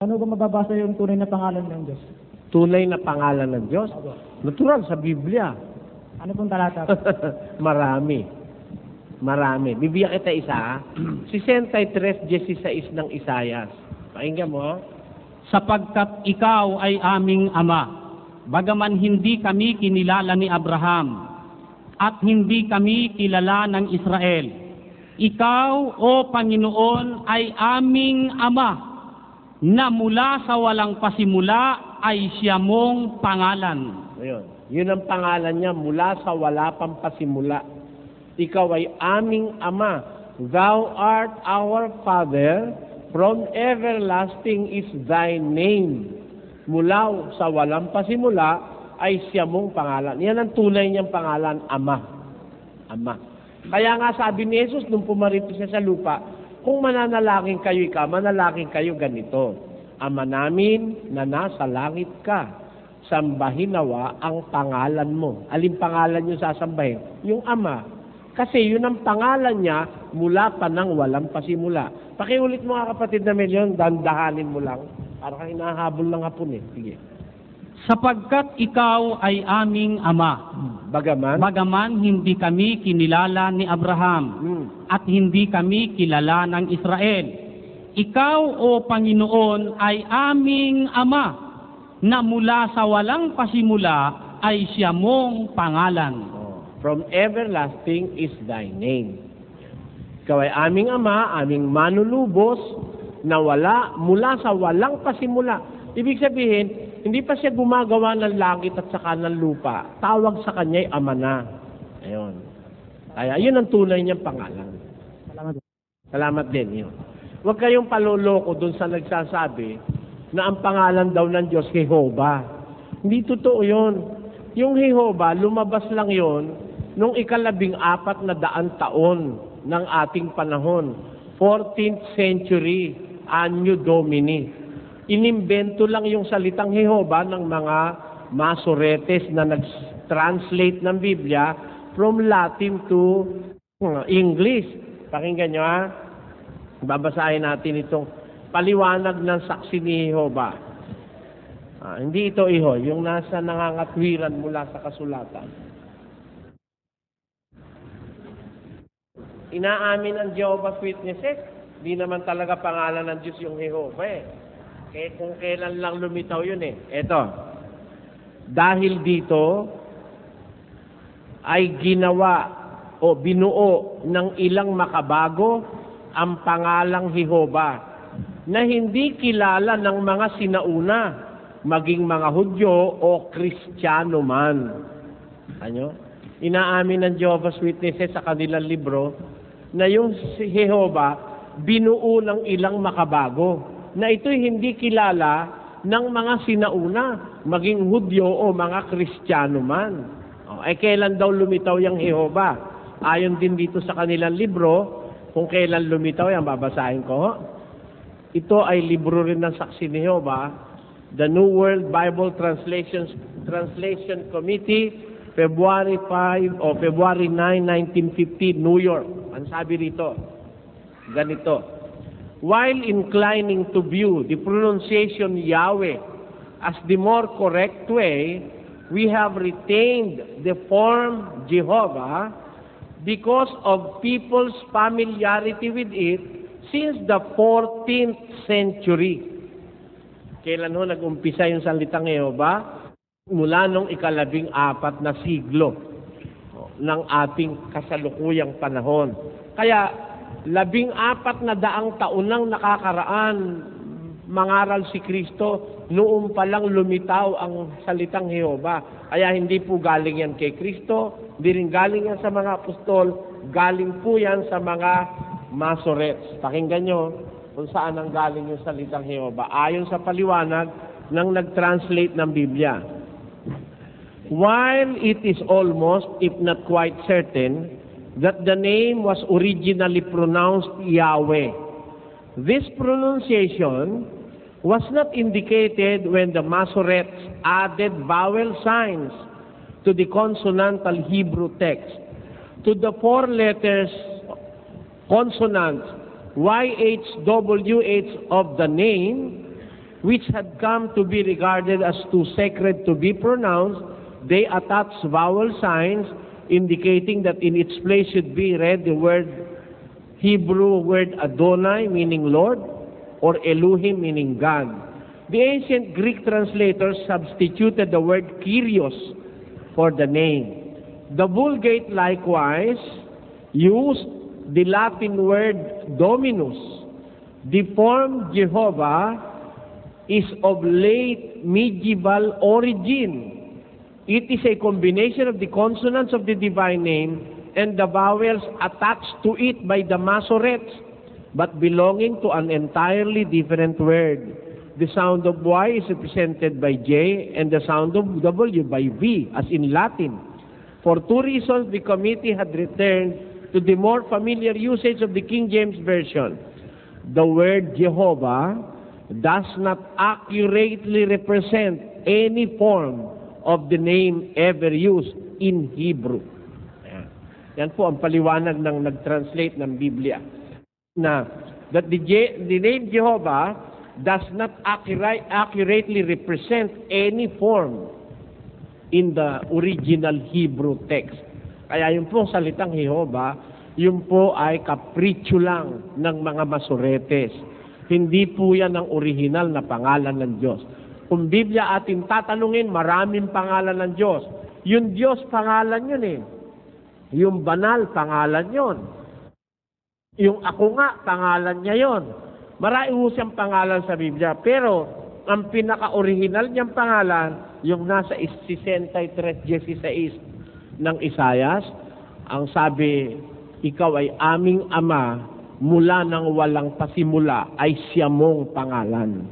Paano ba mababasa yung tunay na pangalan ng Diyos? Tunay na pangalan ng Diyos? Opo. Natural, sa Biblia. Ano pong talata? Marami. Bibigyan kita isa, ha? 63:16 ng Isayas. Pakinggan mo, ha? Sapagkat ikaw ay aming Ama, bagaman hindi kami kinilala ni Abraham, at hindi kami kilala ng Israel. Ikaw, O Panginoon, ay aming Ama, na mula sa walang pasimula ay siya mong pangalan. Ayun. Yun ang pangalan niya, mula sa wala pang pasimula. Ikaw ay aming Ama. Thou art our Father, from everlasting is thy name. Mula sa walang pasimula ay siya mong pangalan. Yan ang tunay niyang pangalan, Ama. Ama. Kaya nga sabi ni Jesus nung pumarito siya sa lupa, kung mananalangin kayo manalangin kayo ganito. Ama namin na nasa langit ka, sambahin nawa ang pangalan mo. Alin pangalan yung sasambahin? Yung Ama. Kasi yun ang pangalan niya mula pa nang walang pasimula. Pakiulit mo nga kapatid na Melyon, dandahanin mo lang. Para ka hinahabol ng hapon eh. Sige. Sapagkat ikaw ay aming Ama, bagaman hindi kami kinilala ni Abraham, at hindi kami kilala ng Israel. Ikaw, O Panginoon, ay aming Ama, na mula sa walang pasimula ay siya mong pangalan. From everlasting is thy name. Ikaw ay aming Ama, aming manulubos, na mula sa walang pasimula. Ibig sabihin, hindi pa siya gumagawa ng langit at saka ng lupa. Tawag sa kanya ay Ama na. Ayun. Kaya yun ang tunay niyang pangalan. Salamat din. Yun. Huwag kayong paloloko dun sa nagsasabi na ang pangalan daw ng Diyos, Jehovah. Hindi totoo yun. Yung Jehovah, lumabas lang yun nung 1400 taon ng ating panahon. 14th century, Anno Domini. Inimbento lang yung salitang Jehovah ng mga Masoretes na nag-translate ng Biblia from Latin to English. Pakinggan nyo, ha? Babasahin natin itong paliwanag ng saksi ni Jehovah. Hindi ito iho, yung nasa nangangatwiran mula sa kasulatan. Inaamin ng Jehovah's Witnesses, di naman talaga pangalan ng Diyos yung Jehovah eh. Kaya kung kailan lang lumitaw yun eh. Eto, dahil dito ay ginawa o binuo ng ilang makabago ang pangalang Jehovah na hindi kilala ng mga sinauna, maging mga Hudyo o Kristiyano man. Ano? Inaamin ng Jehovah's Witnesses sa kanilang libro na yung si Jehovah binuo ng ilang makabago na ito'y hindi kilala ng mga sinauna, maging Hudyo o mga Kristiyano man. Kailan daw lumitaw yung Jehovah? Ayon din dito sa kanilang libro, kung kailan lumitaw yan, babasahin ko. Ito ay libro rin ng saksi ni Jehovah, The New World Bible Translation Committee, February 5 o February 9, 1950, New York. Ang sabi rito, ganito. While inclining to view the pronunciation Yahweh as the more correct way, we have retained the form Jehovah because of people's familiarity with it since the 14th century. Kailan ho nag-umpisa yung salitang Jehovah? Mula nung 14 na siglo ng ating kasalukuyang panahon. Kaya 14 na daang taon nang nakakaraan, mangaral si Kristo, noon pa lang lumitaw ang salitang Jehovah. Kaya hindi po galing yan kay Kristo, hindi rin galing yan sa mga apostol, galing po yan sa mga Masoretes. Pakinggan nyo kung saan ang galing yung salitang Jehovah. Ayon sa paliwanag ng nag-translate ng Biblia. While it is almost, if not quite certain, that the name was originally pronounced Yahweh, this pronunciation was not indicated when the Masoretes added vowel signs to the consonantal Hebrew text. To the 4 letters consonants YHWH of the name, which had come to be regarded as too sacred to be pronounced, they attached vowel signs indicating that in its place should be read the Hebrew word Adonai, meaning Lord, or Elohim, meaning God. The ancient Greek translators substituted the word Kyrios for the name. The Vulgate likewise used the Latin word Dominus. The form Jehovah is of late medieval origin. It is a combination of the consonants of the divine name and the vowels attached to it by the Masoretes, but belonging to an entirely different word. The sound of Y is represented by J and the sound of W by V, as in Latin. For two reasons, the committee had returned to the more familiar usage of the King James Version. The word Jehovah does not accurately represent any form of the name ever used in Hebrew. Yan po ang paliwanag ng nag-translate ng Biblia. That the name Jehovah does not accurately represent any form in the original Hebrew text. Kaya yung pong salitang Jehovah, yun po ay kapritsyo lang ng mga Masoretes. Hindi po yan ang original na pangalan ng Diyos. Kung Biblia atin tatanungin, maraming pangalan ng Diyos. Yung Diyos, pangalan yun eh. Yung banal, pangalan yun. Yung ako nga, pangalan niya yun. Marami siyang pangalan sa Biblia. Pero, ang pinaka-original niyang pangalan, yung nasa 63:16 ng Isaias, ang sabi, ikaw ay aming ama, mula nang walang pasimula ay siya mong pangalan.